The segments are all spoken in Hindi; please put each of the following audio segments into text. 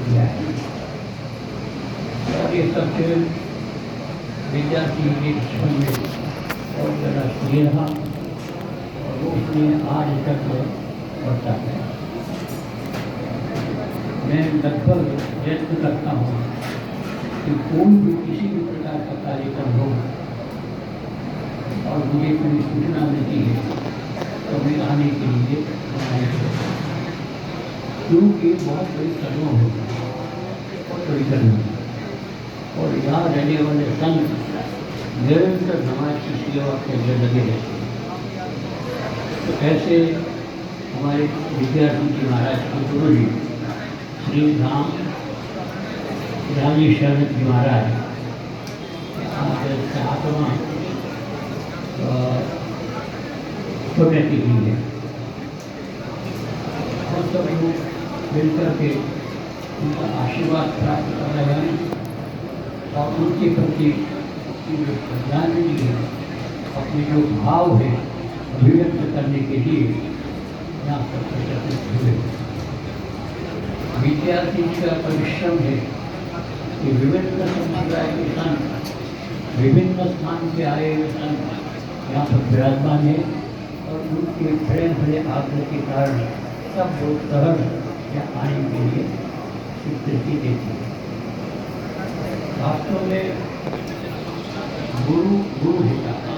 किया है। और ये सब विद्यार्थी के जीवन में बहुत ज़्यादा स्नेह और वो उसमें आज तक बढ़ता है। मैं लगभग यत्न करता हूँ कि कोई भी किसी भी प्रकार का कार्यक्रम हो और मुझे कोई सूचना मिलती है तो मैं आने के लिए क्योंकि बहुत बड़ी कदम हो बहुत बड़ी कदम और यहाँ रहने वाले संत निरंतर समाज की सेवा के अंदर लगे रहते हैं। तो ऐसे हमारे विद्यार्थी जी महाराज के गुरु जी श्री राम राजी शरण जी महाराज आत्मा पुण्यति की है। हम सब लोग मिलकर के उनका आशीर्वाद प्राप्त कर रहे हैं और उनके प्रति जो श्रद्धांजलि है अपने जो भाव है अभिव्यक्त करने के लिए यहाँ पर प्रकटित हुए। विद्यार्थी का परिश्रम है कि विभिन्न संप्रदाय के संत विभिन्न स्थान से आए हुए संत यहाँ पर विराजमान है और उनके बड़े बड़े आग्रह के कारण सब लोग सहज यहाँ आने के लिए स्वीकृति देते हैं। वास्तव में गुरु गुरु होता है।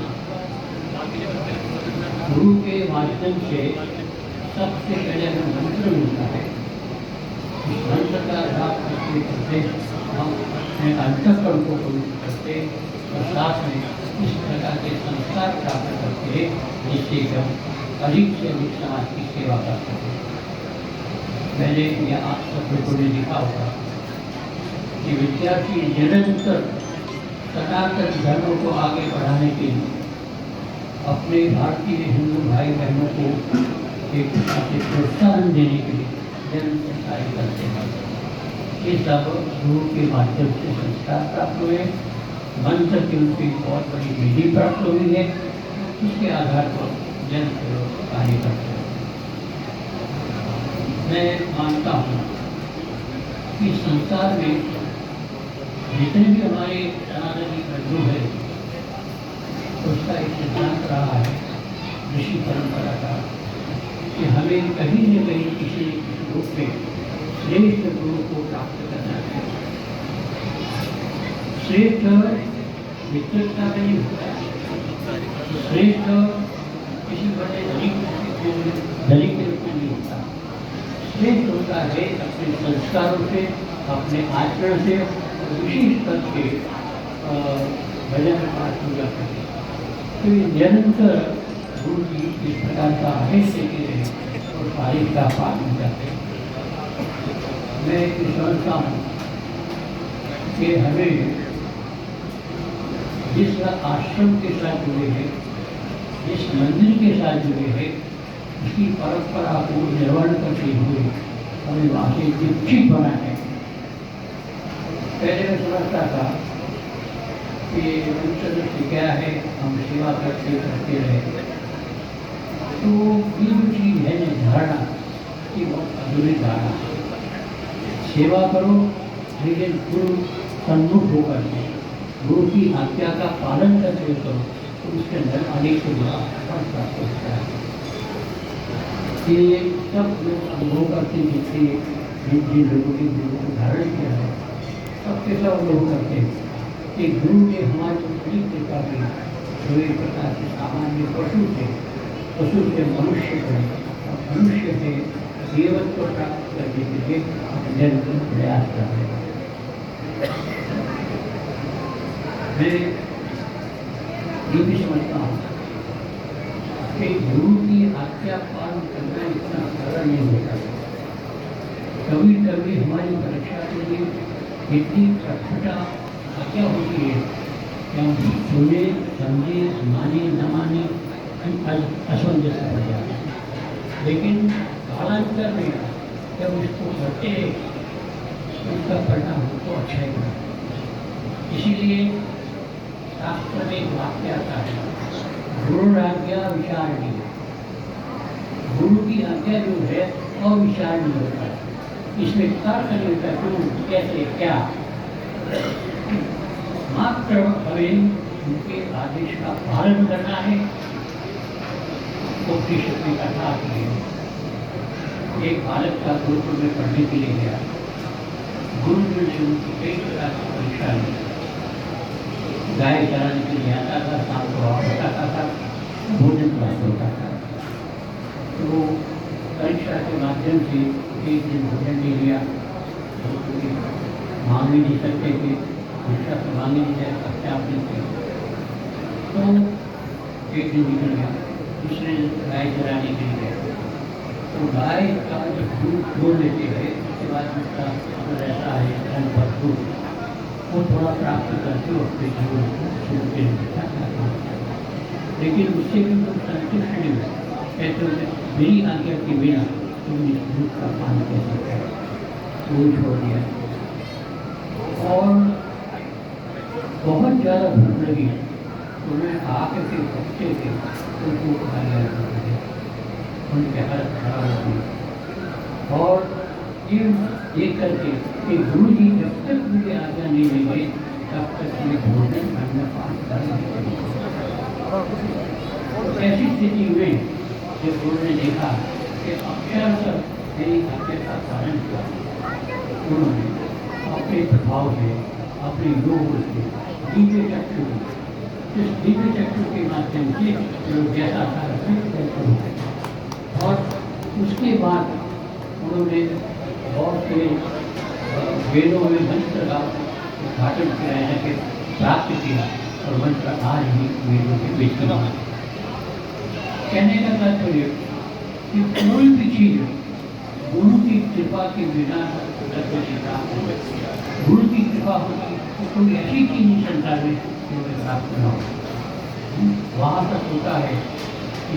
गुरु के माध्यम से सबसे पहले हमें मंत्र मिलता है। इस मंत्र का लाभ करते करते हम अपने अंतःकरण को पवित्र करते और साथ में इस प्रकार के संस्कार प्राप्त करते हैं जिससे हम अधिक से अधिक समाज की सेवा कर सकें। मैंने यह आप सब लोगों ने लिखा होगा कि विद्यार्थी निरंतर सनातन धर्म को आगे बढ़ाने के लिए अपने भारतीय हिंदू भाई बहनों को एक प्रकार से प्रोत्साहन देने के लिए निरंतर कार्य करते हैं। ये सब गुरु के माध्यम से संस्कार प्राप्त हुए, मंत्र की उनकी बहुत बड़ी विधि प्राप्त हुई है, उसके आधार पर जन कार्य करते हैं। मैं मानता हूँ कि संसार में जितने भी हमारे सनातनी बंधु है उसका एक सिद्धांत रहा है ऋषि परंपरा का कि हमें कहीं न कहीं किसी रूप में श्रेष्ठ गुरु को प्राप्त करना चाहिए। श्रेष्ठ विद्वत्ता में नहीं होता है, श्रेष्ठ किसी बड़े धनिक के रूप में नहीं होता। श्रेष्ठ होता है अपने संस्कारों से, अपने आचरण से, विशेष करके भजन पाठ पूजा करके। तो ये निरंतर गुरु जी इस प्रकार का आदेश देते रहे और तारीफ का पालन करते। मैं ये समझता हूँ कि हमें जिस आश्रम के साथ जुड़े हैं, जिस मंदिर के साथ जुड़े हैं, उसकी परंपरा को निर्वहन करते हुए हमें वहाँ से दीक्षित बना है। पहले मैं समझता था कि उच्च क्या है, हम सेवा करते करते रहे। तो ये जो चीज़ है धारणा ये बहुत अधूरी धारणा है। सेवा करो लेकिन गुरु सन्मुख होकर के गुरु की आज्ञा का पालन करते हुए करो तो उसके अंदर अनेक से बड़ा फल प्राप्त होता है। ये सब लोग अनुभव करते जितने जिन लोगों ने गुरु को धारण किया है सबके सब लोग करते हैं कि गुरु ने हमारी बड़ी कृपा की। जो एक प्रकार से सामान्य पशु से मनुष्य बने और मनुष्य से देवत्व को प्राप्त करने के लिए निरंतर प्रयास कर रहे हैं। मैं ये भी समझता हूँ कि गुरु की आज्ञा पालन करना इतना सरल नहीं होता। कभी कभी हमारी परीक्षा के लिए इतनी कठिन आज्ञा होती है कि हम सुने समझे माने न माने असमंजस हो जाते हैं। लेकिन कालांतर में जब उसको करते हैं तो उसका परिणाम हमको अच्छा ही होता है। इसीलिए शास्त्र में एक वाक्य आता है, गुरु आज्ञा विचारणी। गुरु की आज्ञा जो है अविचारणी होता है। इसमें तर्क नहीं था क्यों, कैसे, क्या। मात्र हमें उनके आदेश का पालन करना है। उपनिषद में कथा आती है, एक बालक का गुरुकुल में पढ़ने के लिए गया। गुरु ने उनकी कई प्रकार की परीक्षा ली। गाय चराने के लिए आता था, शाम को वापस आता था, भोजन प्राप्त होता था। तो परीक्षा के माध्यम से एक दिन भोजन ले लिया, मांग भी नहीं सकते थे, परीक्षा तो मांग ही नहीं जा सकते आप थे। तो एक दिन निकल गया, दूसरे गाय चराने के लिए गया। तो गाय का जब दूध छोड़ लेते हैं उसके बाद उसका अगर ऐसा है धन पर दूध वो थोड़ा प्राप्त करते हो अपने जीवन को शुरू के लिए। लेकिन उससे भी तुम संतुष्ट नहीं हो, कहते हो मेरी आज्ञा के बिना तुम इस दूध का पान कैसे करो, वो छोड़ दिया। और बहुत ज़्यादा भूख लगी तो मैं आके फिर बच्चे थे उनको खा लिया, उनके हालत खराब हो गई। और ये देख करके कि गुरु जी जब तक मुझे आज्ञा नहीं देंगे तब तक मैं भोजन करना पान कर नहीं सकता। ऐसी स्थिति में जब गुरु ने देखा कि अक्षर मेरी आज्ञा का पालन किया, उन्होंने अपने प्रभाव से, अपने योग से, दिव्य चक्षु, इस दिव्य चक्षु के माध्यम से जो जैसा था वैसा हो गया। और उसके बाद उन्होंने बहुत से वेदों में मंत्र का उद्घाटन किया जाके प्राप्त किया और मंत्र आज भी वेदों के बीच में। कहने का तात्पर्य कि कोई भी चीज गुरु की कृपा के बिना गुरु की कृपा होती तो कोई ऐसी चीज नहीं संसार में प्राप्त न हो। वहाँ तक होता है कि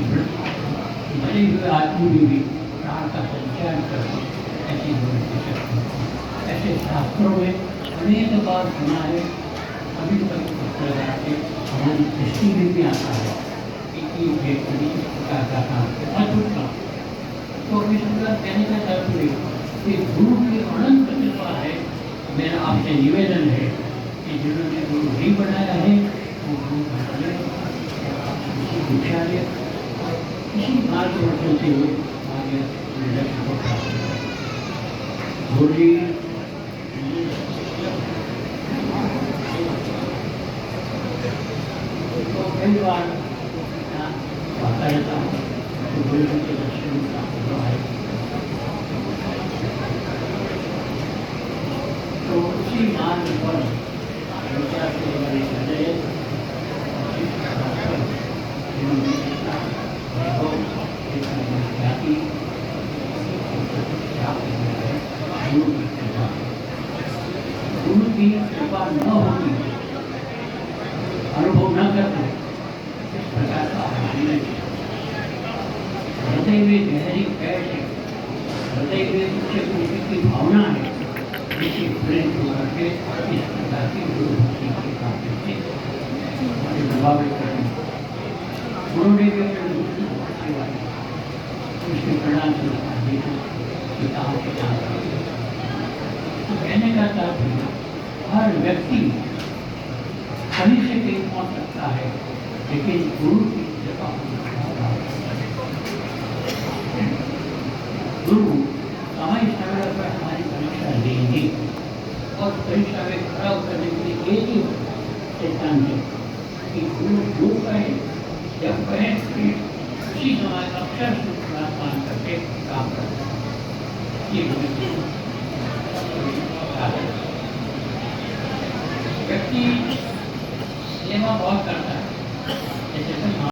मरे हुए आदमी भी प्राण का संचार करते ऐसी गुरु की शक्ति। ऐसे शास्त्रों में अनेक बार सुना है, अभी तक लगा के हमारी दृष्टि में भी आता है कि का काम अद्भुत काम। तो इस प्रकार कहने का तात्पर्य कि गुरु की अनंत कृपा है। मेरा आपसे निवेदन है कि जिन्होंने गुरु नहीं बनाया है वो गुरु बनाने दीक्षा ले, इसी मार्ग पर चलते हुए आगे लक्ष्य को प्राप्त करें। गुरु जी तो कई बार आता रहता हूँ तो गुरु जी के दर्शन प्राप्त हुआ है। तो उसी मार्ग पर गुरु की कृपा न होती, अनुभव न करते, इस प्रकार का हृदय में गहरी कैश है, हृदय में उच्च कोटि की भावना है, जिसे प्रेम होकर के इस प्रकार की गुरु भक्ति की प्राप्ति से हमारे प्रभावित करें। गुरु ने भी उसके प्रणाम से किताब के नाम तो कहने का तात्पर्य हर व्यक्ति कहीं से कहीं पहुंच सकता है, लेकिन गुरु की कृपा गुरु समय समय पर हमारी परीक्षा लेंगे और परीक्षा में खड़ा उतरने के लिए एक ही सिद्धांत है कि गुरु जो कहे जब कहे उसी समय अक्षर मान करके काम करते व्यक्ति सेवा बहुत करता